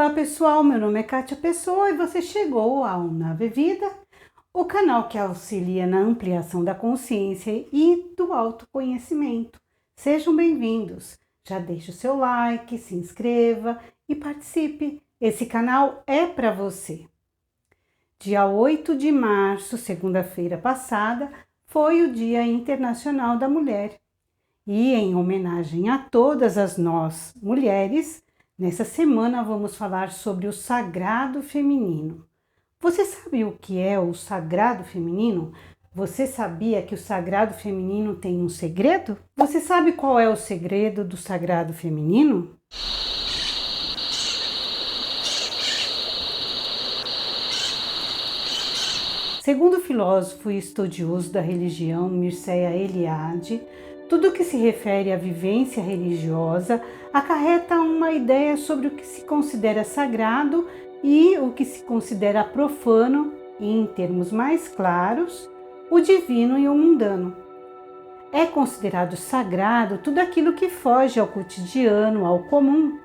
Olá pessoal, meu nome é Kátia Pessoa e você chegou ao Nave Vida, o canal que auxilia na ampliação da consciência e do autoconhecimento. Sejam bem-vindos, já deixe o seu like, se inscreva e participe, esse canal é para você. Dia 8 de março, segunda-feira passada, foi o Dia Internacional da Mulher. E em homenagem a todas as nós mulheres, nessa semana vamos falar sobre o sagrado feminino. Você sabe o que é o sagrado feminino? Você sabia que o sagrado feminino tem um segredo? Você sabe qual é o segredo do sagrado feminino? Segundo o filósofo e estudioso da religião Mircea Eliade, tudo que se refere à vivência religiosa acarreta uma ideia sobre o que se considera sagrado e o que se considera profano, e, em termos mais claros, o divino e o mundano. É considerado sagrado tudo aquilo que foge ao cotidiano, ao comum.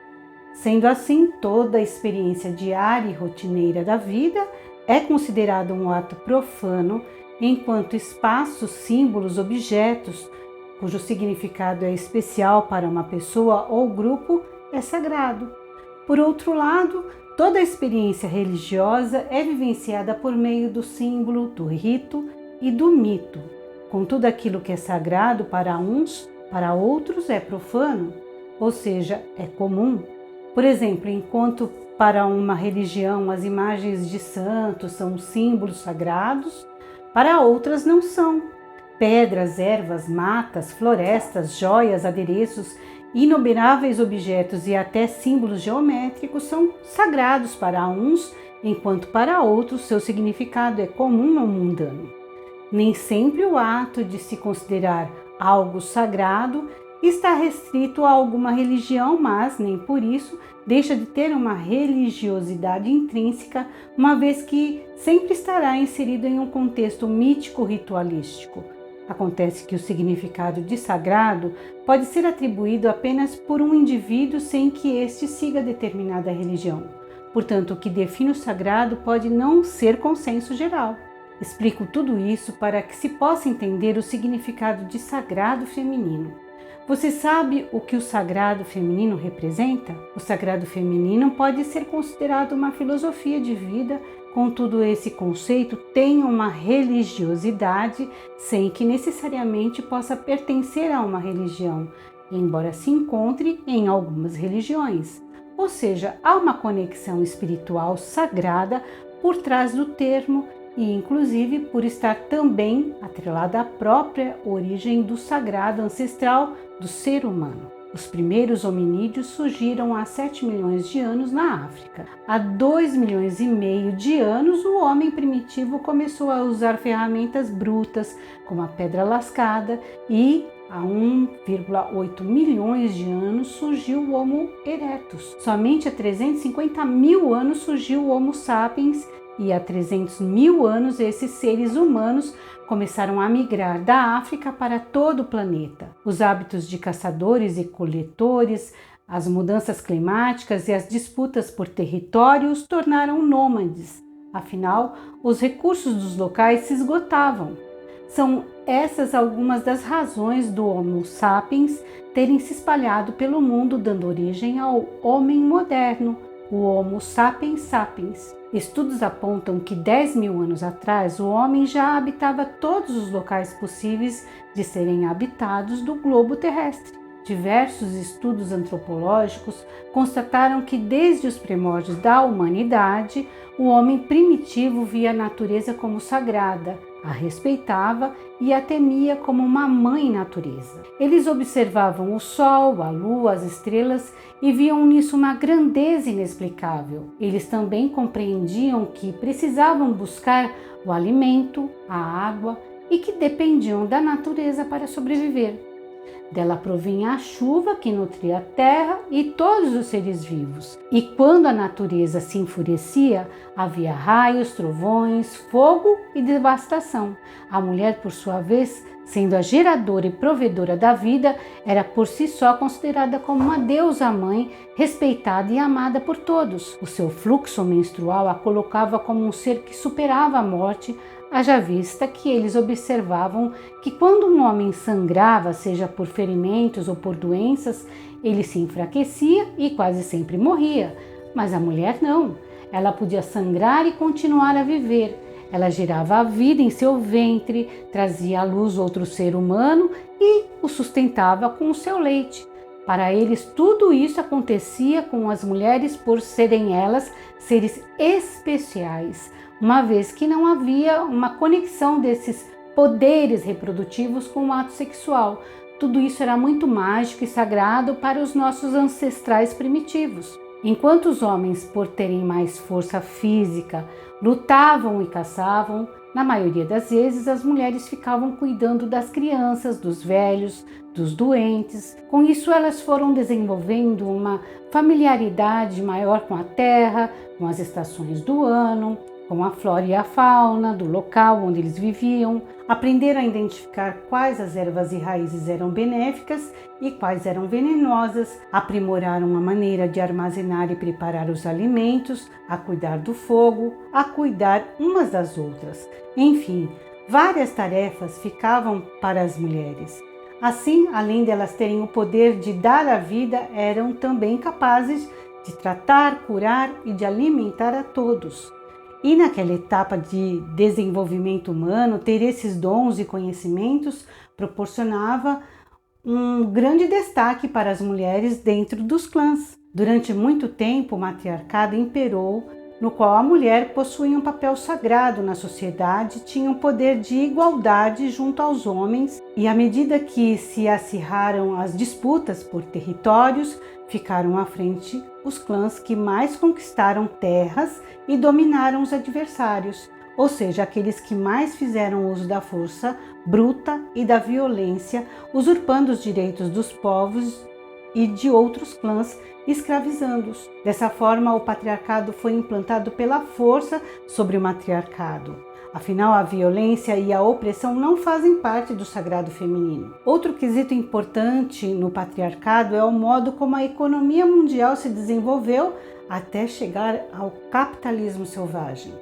Sendo assim, toda a experiência diária e rotineira da vida é considerada um ato profano, enquanto espaços, símbolos, objetos, cujo significado é especial para uma pessoa ou grupo, é sagrado. Por outro lado, toda a experiência religiosa é vivenciada por meio do símbolo, do rito e do mito. Contudo, aquilo que é sagrado para uns, para outros é profano, ou seja, é comum. Por exemplo, enquanto para uma religião as imagens de santos são símbolos sagrados, para outras não são. Pedras, ervas, matas, florestas, joias, adereços, inumeráveis objetos e até símbolos geométricos são sagrados para uns, enquanto para outros seu significado é comum ou mundano. Nem sempre o ato de se considerar algo sagrado está restrito a alguma religião, mas nem por isso deixa de ter uma religiosidade intrínseca, uma vez que sempre estará inserido em um contexto mítico-ritualístico. Acontece que o significado de sagrado pode ser atribuído apenas por um indivíduo sem que este siga determinada religião. Portanto, o que define o sagrado pode não ser consenso geral. Explico tudo isso para que se possa entender o significado de sagrado feminino. Você sabe o que o sagrado feminino representa? O sagrado feminino pode ser considerado uma filosofia de vida, contudo esse conceito tem uma religiosidade sem que necessariamente possa pertencer a uma religião, embora se encontre em algumas religiões. Ou seja, há uma conexão espiritual sagrada por trás do termo e inclusive por estar também atrelada à própria origem do sagrado ancestral do ser humano. Os primeiros hominídeos surgiram há 7 milhões de anos na África. Há 2,5 milhões de anos, o homem primitivo começou a usar ferramentas brutas, como a pedra lascada, e há 1,8 milhões de anos surgiu o Homo erectus. Somente há 350 mil anos surgiu o Homo sapiens, e há 300 mil anos esses seres humanos começaram a migrar da África para todo o planeta. Os hábitos de caçadores e coletores, as mudanças climáticas e as disputas por território os tornaram nômades. Afinal, os recursos dos locais se esgotavam. São essas algumas das razões do Homo sapiens terem se espalhado pelo mundo, dando origem ao homem moderno, o Homo sapiens sapiens. Estudos apontam que 10 mil anos atrás o homem já habitava todos os locais possíveis de serem habitados do globo terrestre. Diversos estudos antropológicos constataram que desde os primórdios da humanidade, o homem primitivo via a natureza como sagrada, a respeitava e a temia como uma mãe natureza. Eles observavam o sol, a lua, as estrelas e viam nisso uma grandeza inexplicável. Eles também compreendiam que precisavam buscar o alimento, a água e que dependiam da natureza para sobreviver. Dela provinha a chuva que nutria a terra e todos os seres vivos. E quando a natureza se enfurecia, havia raios, trovões, fogo e devastação. A mulher, por sua vez, sendo a geradora e provedora da vida, era por si só considerada como uma deusa mãe, respeitada e amada por todos. O seu fluxo menstrual a colocava como um ser que superava a morte, haja vista que eles observavam que quando um homem sangrava, seja por ferimentos ou por doenças, ele se enfraquecia e quase sempre morria. Mas a mulher não. Ela podia sangrar e continuar a viver. Ela gerava a vida em seu ventre, trazia à luz outro ser humano e o sustentava com o seu leite. Para eles, tudo isso acontecia com as mulheres por serem elas seres especiais, uma vez que não havia uma conexão desses poderes reprodutivos com o ato sexual. Tudo isso era muito mágico e sagrado para os nossos ancestrais primitivos. Enquanto os homens, por terem mais força física, lutavam e caçavam, na maioria das vezes as mulheres ficavam cuidando das crianças, dos velhos, dos doentes. Com isso, elas foram desenvolvendo uma familiaridade maior com a terra, com as estações do ano, com a flora e a fauna do local onde eles viviam. Aprenderam a identificar quais as ervas e raízes eram benéficas e quais eram venenosas, aprimoraram a maneira de armazenar e preparar os alimentos, a cuidar do fogo, a cuidar umas das outras. Enfim, várias tarefas ficavam para as mulheres. Assim, além delas terem o poder de dar a vida, eram também capazes de tratar, curar e de alimentar a todos. E naquela etapa de desenvolvimento humano, ter esses dons e conhecimentos proporcionava um grande destaque para as mulheres dentro dos clãs. Durante muito tempo, o matriarcado imperou, no qual a mulher possuía um papel sagrado na sociedade, tinha um poder de igualdade junto aos homens, e à medida que se acirraram as disputas por territórios, ficaram à frente os clãs que mais conquistaram terras e dominaram os adversários, ou seja, aqueles que mais fizeram uso da força bruta e da violência, usurpando os direitos dos povos e de outros clãs, escravizando-os. Dessa forma, o patriarcado foi implantado pela força sobre o matriarcado. Afinal, a violência e a opressão não fazem parte do sagrado feminino. Outro quesito importante no patriarcado é o modo como a economia mundial se desenvolveu até chegar ao capitalismo selvagem.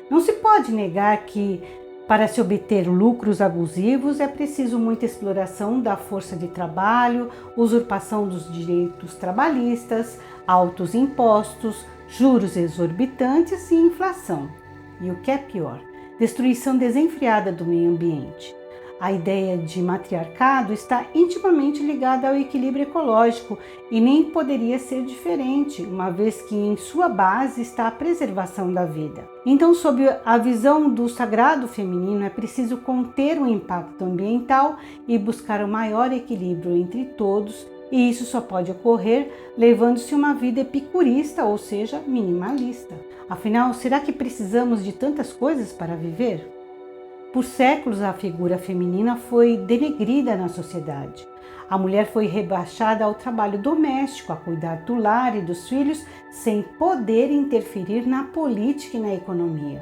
Não se pode negar que, para se obter lucros abusivos, é preciso muita exploração da força de trabalho, usurpação dos direitos trabalhistas, altos impostos, juros exorbitantes e inflação. E o que é pior, destruição desenfreada do meio ambiente. A ideia de matriarcado está intimamente ligada ao equilíbrio ecológico e nem poderia ser diferente, uma vez que em sua base está a preservação da vida. Então, sob a visão do sagrado feminino, é preciso conter o impacto ambiental e buscar o maior equilíbrio entre todos, e isso só pode ocorrer levando-se uma vida epicurista, ou seja, minimalista. Afinal, será que precisamos de tantas coisas para viver? Por séculos, a figura feminina foi denegrida na sociedade. A mulher foi rebaixada ao trabalho doméstico, a cuidar do lar e dos filhos, sem poder interferir na política e na economia.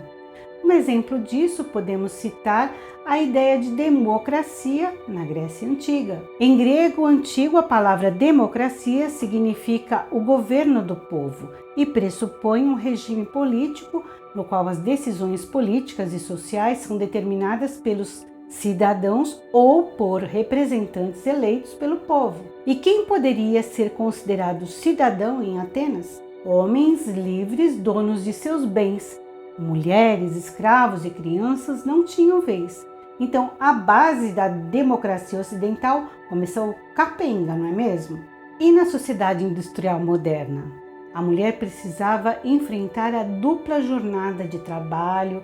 Um exemplo disso podemos citar a ideia de democracia na Grécia Antiga. Em grego antigo, a palavra democracia significa o governo do povo e pressupõe um regime político no qual as decisões políticas e sociais são determinadas pelos cidadãos ou por representantes eleitos pelo povo. E quem poderia ser considerado cidadão em Atenas? Homens livres, donos de seus bens. Mulheres, escravos e crianças não tinham vez. Então, a base da democracia ocidental começou capenga, não é mesmo? E na sociedade industrial moderna? A mulher precisava enfrentar a dupla jornada de trabalho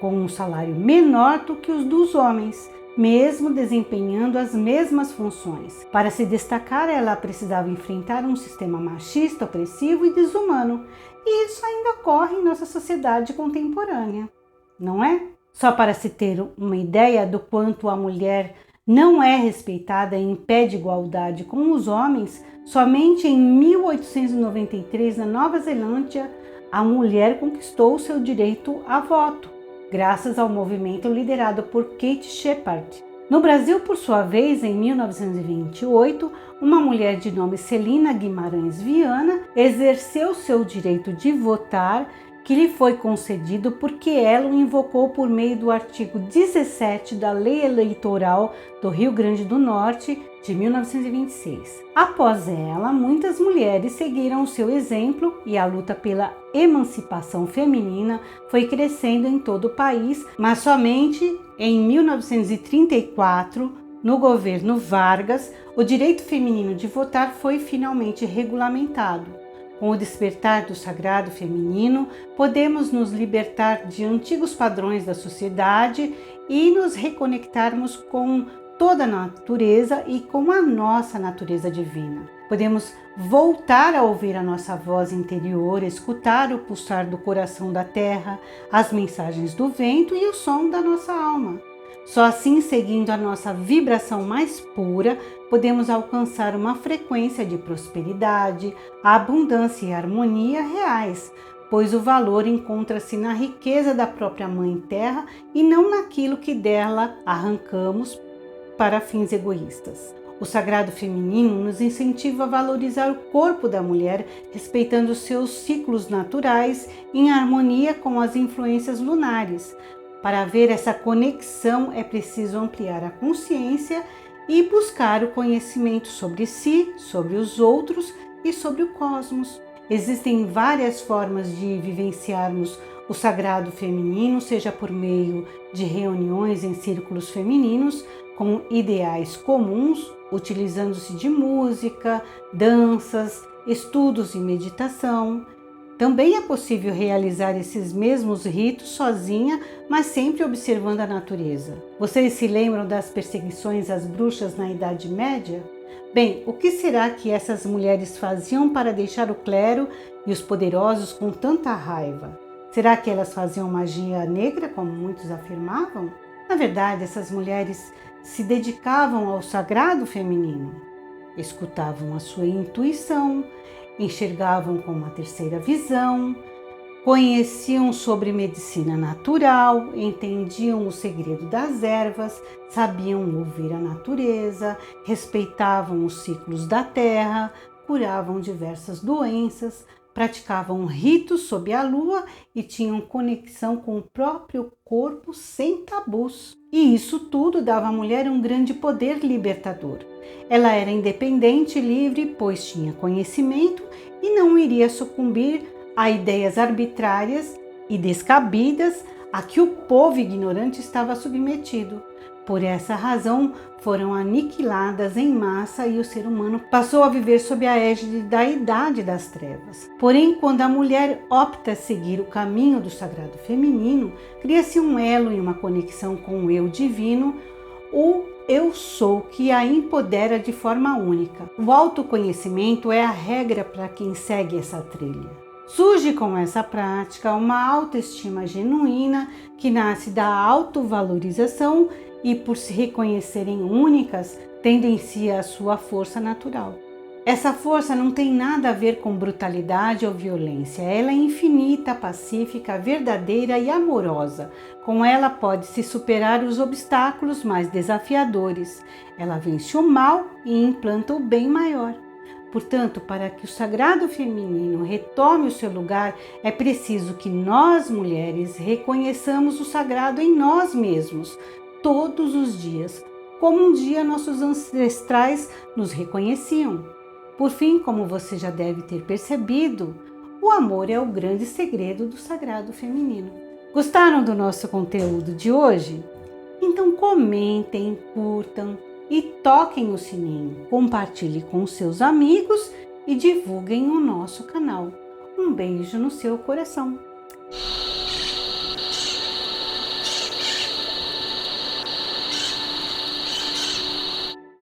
com um salário menor do que os dos homens, mesmo desempenhando as mesmas funções. Para se destacar, ela precisava enfrentar um sistema machista, opressivo e desumano. E isso ainda ocorre em nossa sociedade contemporânea, não é? Só para se ter uma ideia do quanto a mulher não é respeitada em pé de igualdade com os homens, somente em 1893, na Nova Zelândia, a mulher conquistou seu direito a voto, graças ao movimento liderado por Kate Shepard. No Brasil, por sua vez, em 1928, uma mulher de nome Celina Guimarães Viana exerceu seu direito de votar, que lhe foi concedido porque ela o invocou por meio do artigo 17 da Lei Eleitoral do Rio Grande do Norte de 1926. Após ela, muitas mulheres seguiram o seu exemplo e a luta pela emancipação feminina foi crescendo em todo o país, mas somente em 1934, no governo Vargas, o direito feminino de votar foi finalmente regulamentado. Com o despertar do sagrado feminino, podemos nos libertar de antigos padrões da sociedade e nos reconectarmos com toda a natureza e com a nossa natureza divina. Podemos voltar a ouvir a nossa voz interior, escutar o pulsar do coração da terra, as mensagens do vento e o som da nossa alma. Só assim, seguindo a nossa vibração mais pura, podemos alcançar uma frequência de prosperidade, abundância e harmonia reais, pois o valor encontra-se na riqueza da própria Mãe Terra e não naquilo que dela arrancamos para fins egoístas. O sagrado feminino nos incentiva a valorizar o corpo da mulher, respeitando seus ciclos naturais em harmonia com as influências lunares. Para ver essa conexão, é preciso ampliar a consciência e buscar o conhecimento sobre si, sobre os outros e sobre o cosmos. Existem várias formas de vivenciarmos o sagrado feminino, seja por meio de reuniões em círculos femininos, com ideais comuns, utilizando-se de música, danças, estudos e meditação. Também é possível realizar esses mesmos ritos sozinha, mas sempre observando a natureza. Vocês se lembram das perseguições às bruxas na Idade Média? Bem, o que será que essas mulheres faziam para deixar o clero e os poderosos com tanta raiva? Será que elas faziam magia negra, como muitos afirmavam? Na verdade, essas mulheres se dedicavam ao sagrado feminino, escutavam a sua intuição, enxergavam com uma terceira visão, conheciam sobre medicina natural, entendiam o segredo das ervas, sabiam ouvir a natureza, respeitavam os ciclos da terra, curavam diversas doenças, praticavam ritos sob a lua e tinham conexão com o próprio corpo sem tabus. E isso tudo dava à mulher um grande poder libertador. Ela era independente e livre, pois tinha conhecimento e não iria sucumbir a ideias arbitrárias e descabidas a que o povo ignorante estava submetido. Por essa razão, foram aniquiladas em massa e o ser humano passou a viver sob a égide da Idade das Trevas. Porém, quando a mulher opta a seguir o caminho do sagrado feminino, cria-se um elo e uma conexão com o eu divino, o eu sou, que a empodera de forma única. O autoconhecimento é a regra para quem segue essa trilha. Surge com essa prática uma autoestima genuína que nasce da autovalorização e, por se reconhecerem únicas, tendencia a sua força natural. Essa força não tem nada a ver com brutalidade ou violência. Ela é infinita, pacífica, verdadeira e amorosa. Com ela pode-se superar os obstáculos mais desafiadores. Ela vence o mal e implanta o bem maior. Portanto, para que o sagrado feminino retome o seu lugar, é preciso que nós, mulheres, reconheçamos o sagrado em nós mesmos, todos os dias, como um dia nossos ancestrais nos reconheciam. Por fim, como você já deve ter percebido, o amor é o grande segredo do sagrado feminino. Gostaram do nosso conteúdo de hoje? Então comentem, curtam e toquem o sininho. Compartilhe com seus amigos e divulguem o nosso canal. Um beijo no seu coração.